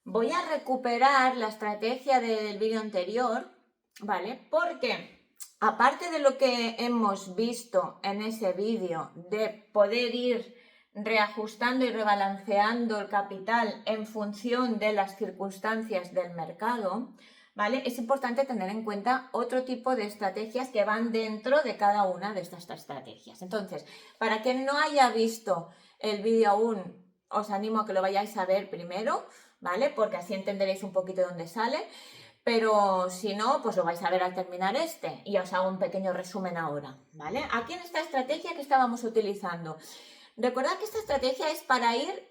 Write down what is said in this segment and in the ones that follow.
Voy a recuperar la estrategia del vídeo anterior, ¿vale? Porque aparte de lo que hemos visto en ese vídeo de poder ir reajustando y rebalanceando el capital en función de las circunstancias del mercado, ¿vale? Es importante tener en cuenta otro tipo de estrategias que van dentro de cada una de estas estrategias. Entonces, para quien no haya visto el vídeo aún, os animo a que lo vayáis a ver primero, ¿vale? Porque así entenderéis un poquito de dónde sale, pero si no, pues lo vais a ver al terminar este y os hago un pequeño resumen ahora, ¿vale? Aquí en esta estrategia que estábamos utilizando, recordad que esta estrategia es para ir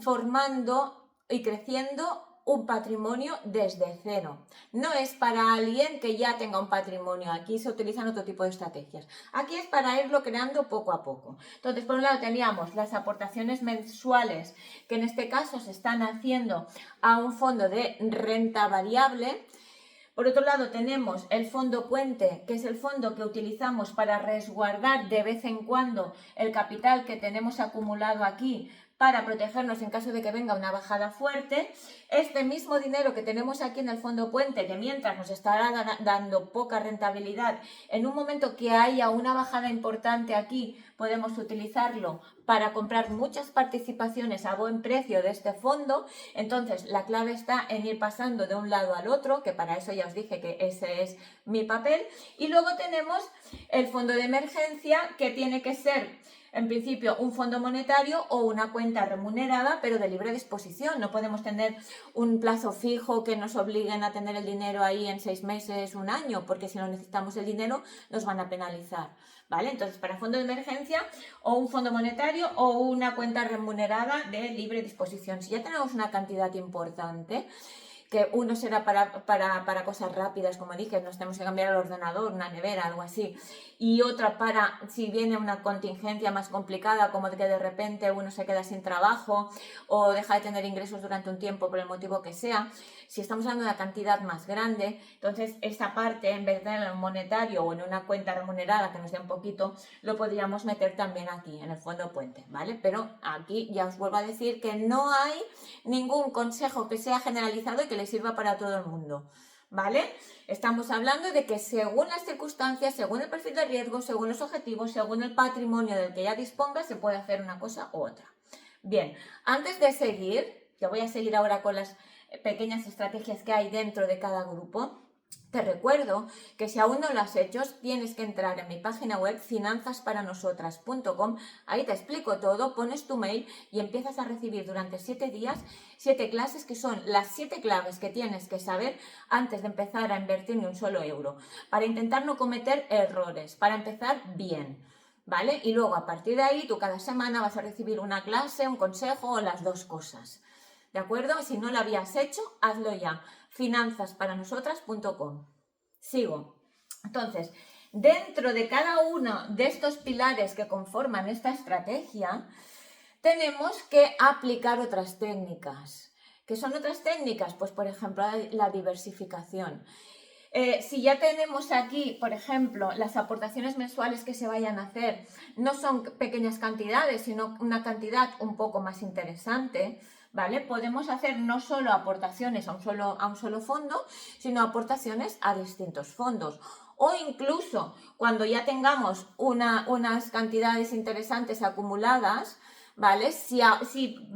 formando y creciendo un patrimonio desde cero. No es para alguien que ya tenga un patrimonio. Aquí se utilizan otro tipo de estrategias. Aquí es para irlo creando poco a poco. Entonces, por un lado teníamos las aportaciones mensuales, que en este caso se están haciendo a un fondo de renta variable. Por otro lado tenemos el fondo puente, que es el fondo que utilizamos para resguardar de vez en cuando el capital que tenemos acumulado aquí para protegernos en caso de que venga una bajada fuerte. Este mismo dinero que tenemos aquí en el fondo puente, que mientras nos estará dando poca rentabilidad, en un momento que haya una bajada importante aquí, podemos utilizarlo para comprar muchas participaciones a buen precio de este fondo. Entonces, la clave está en ir pasando de un lado al otro, que para eso ya os dije que ese es mi papel. Y luego tenemos el fondo de emergencia, que tiene que ser en principio un fondo monetario o una cuenta remunerada, pero de libre disposición. No podemos tener un plazo fijo que nos obliguen a tener el dinero ahí en 6 meses, un año, porque si no necesitamos el dinero nos van a penalizar, ¿vale? Entonces, para fondo de emergencia o un fondo monetario o una cuenta remunerada de libre disposición. Si ya tenemos una cantidad importante, que uno será para cosas rápidas, como dije, nos tenemos que cambiar el ordenador, una nevera, algo así, y otra para si viene una contingencia más complicada, como de que de repente uno se queda sin trabajo o deja de tener ingresos durante un tiempo por el motivo que sea. Si estamos hablando de una cantidad más grande, entonces esa parte, en vez de en un monetario o en una cuenta remunerada que nos dé un poquito, lo podríamos meter también aquí, en el fondo puente, ¿vale? Pero aquí ya os vuelvo a decir que no hay ningún consejo que sea generalizado y que le sirva para todo el mundo, ¿vale? Estamos hablando de que según las circunstancias, según el perfil de riesgo, según los objetivos, según el patrimonio del que ya disponga, se puede hacer una cosa u otra. Bien, antes de seguir, que voy a seguir ahora con las pequeñas estrategias que hay dentro de cada grupo, te recuerdo que si aún no lo has hecho, tienes que entrar en mi página web finanzasparanosotras.com. Ahí te explico todo, pones tu mail y empiezas a recibir durante 7 días 7 clases que son las 7 claves que tienes que saber antes de empezar a invertir ni un solo euro, para intentar no cometer errores, para empezar bien, ¿vale? Y luego a partir de ahí tú cada semana vas a recibir una clase, un consejo o las dos cosas. ¿De acuerdo? Si no lo habías hecho, hazlo ya. finanzasparanosotras.com. Sigo. Entonces, dentro de cada uno de estos pilares que conforman esta estrategia, tenemos que aplicar otras técnicas. ¿Qué son otras técnicas? Pues, por ejemplo, la diversificación. Si ya tenemos aquí, por ejemplo, las aportaciones mensuales que se vayan a hacer, no son pequeñas cantidades, sino una cantidad un poco más interesante, ¿vale? Podemos hacer no solo aportaciones a un solo fondo, sino aportaciones a distintos fondos. O incluso cuando ya tengamos unas cantidades interesantes acumuladas, ¿vale? Si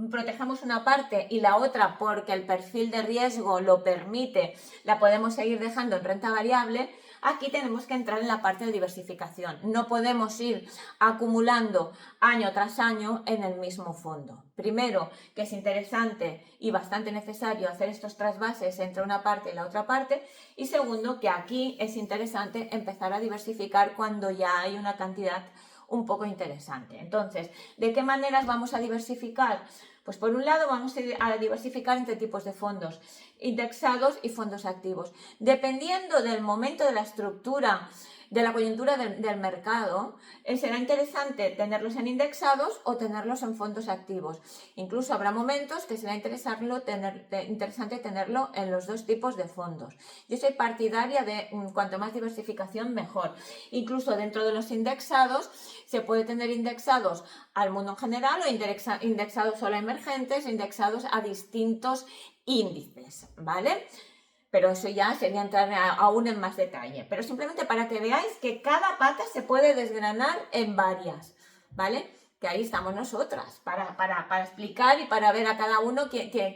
protegemos una parte y la otra, porque el perfil de riesgo lo permite, la podemos seguir dejando en renta variable, aquí tenemos que entrar en la parte de diversificación. No podemos ir acumulando año tras año en el mismo fondo. Primero, que es interesante y bastante necesario hacer estos trasvases entre una parte y la otra parte. Y segundo, que aquí es interesante empezar a diversificar cuando ya hay una cantidad un poco interesante. Entonces, ¿de qué maneras vamos a diversificar? Pues por un lado vamos a diversificar entre tipos de fondos, indexados y fondos activos. Dependiendo del momento de la estructura de la coyuntura del mercado, será interesante tenerlos en indexados o tenerlos en fondos activos. Incluso habrá momentos que será interesante tenerlo en los dos tipos de fondos. Yo soy partidaria de cuanto más diversificación mejor. Incluso dentro de los indexados se puede tener indexados al mundo en general o indexados solo a emergentes, indexados a distintos índices, ¿vale? Pero eso ya sería entrar aún en más detalle. Pero simplemente para que veáis que cada pata se puede desgranar en varias, ¿vale? Que ahí estamos nosotras para explicar y para ver a cada uno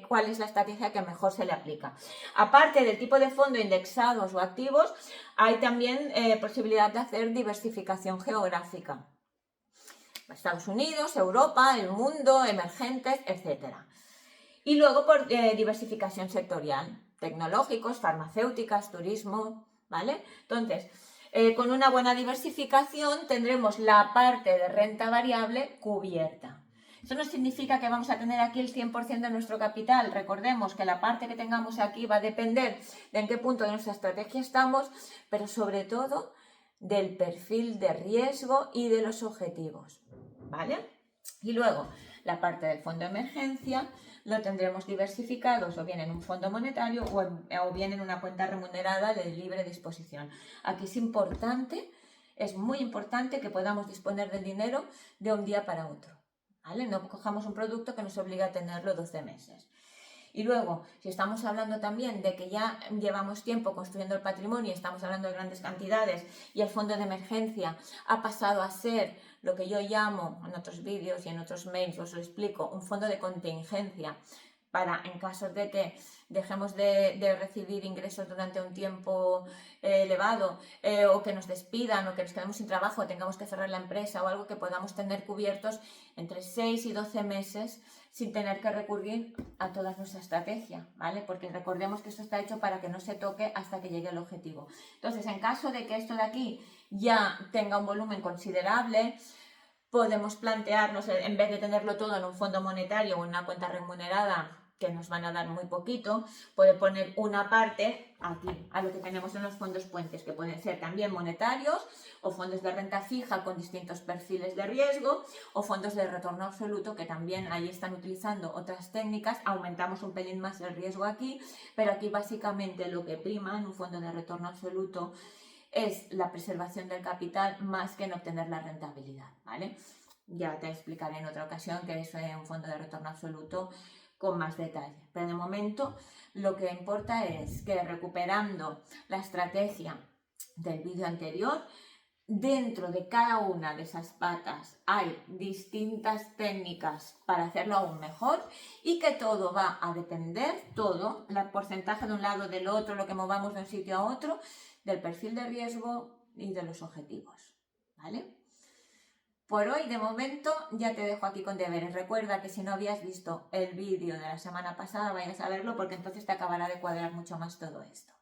cuál es la estrategia que mejor se le aplica. Aparte del tipo de fondo indexados o activos, hay también posibilidad de hacer diversificación geográfica. Estados Unidos, Europa, el mundo, emergentes, etc. Y luego por diversificación sectorial, tecnológicos, farmacéuticas, turismo, ¿vale? Entonces, con una buena diversificación tendremos la parte de renta variable cubierta. Eso no significa que vamos a tener aquí el 100% de nuestro capital. Recordemos que la parte que tengamos aquí va a depender de en qué punto de nuestra estrategia estamos, pero sobre todo del perfil de riesgo y de los objetivos, ¿vale? Y luego, la parte del fondo de emergencia lo tendremos diversificados o bien en un fondo monetario o bien en una cuenta remunerada de libre disposición. Aquí es muy importante que podamos disponer del dinero de un día para otro, ¿vale? No cojamos un producto que nos obliga a tenerlo 12 meses. Y luego, si estamos hablando también de que ya llevamos tiempo construyendo el patrimonio y estamos hablando de grandes cantidades y el fondo de emergencia ha pasado a ser lo que yo llamo en otros vídeos y en otros mails, os lo explico, un fondo de contingencia para en caso de que dejemos de recibir ingresos durante un tiempo elevado o que nos despidan o que nos quedemos sin trabajo, tengamos que cerrar la empresa o algo que podamos tener cubiertos entre 6 y 12 meses sin tener que recurrir a toda nuestra estrategia, ¿vale? Porque recordemos que esto está hecho para que no se toque hasta que llegue el objetivo. Entonces, en caso de que esto de aquí ya tenga un volumen considerable, podemos plantearnos, en vez de tenerlo todo en un fondo monetario o en una cuenta remunerada, que nos van a dar muy poquito, puede poner una parte aquí, a lo que tenemos en los fondos puentes, que pueden ser también monetarios o fondos de renta fija con distintos perfiles de riesgo o fondos de retorno absoluto, que también ahí están utilizando otras técnicas. Aumentamos un pelín más el riesgo aquí, pero aquí básicamente lo que prima en un fondo de retorno absoluto es la preservación del capital más que en obtener la rentabilidad, ¿vale? Ya te explicaré en otra ocasión que eso es un fondo de retorno absoluto con más detalle. Pero de momento lo que importa es que recuperando la estrategia del vídeo anterior, dentro de cada una de esas patas hay distintas técnicas para hacerlo aún mejor y que todo va a depender, el porcentaje de un lado, del otro, lo que movamos de un sitio a otro, del perfil de riesgo y de los objetivos, ¿vale? Por hoy, de momento, ya te dejo aquí con deberes. Recuerda que si no habías visto el vídeo de la semana pasada, vayas a verlo porque entonces te acabará de cuadrar mucho más todo esto.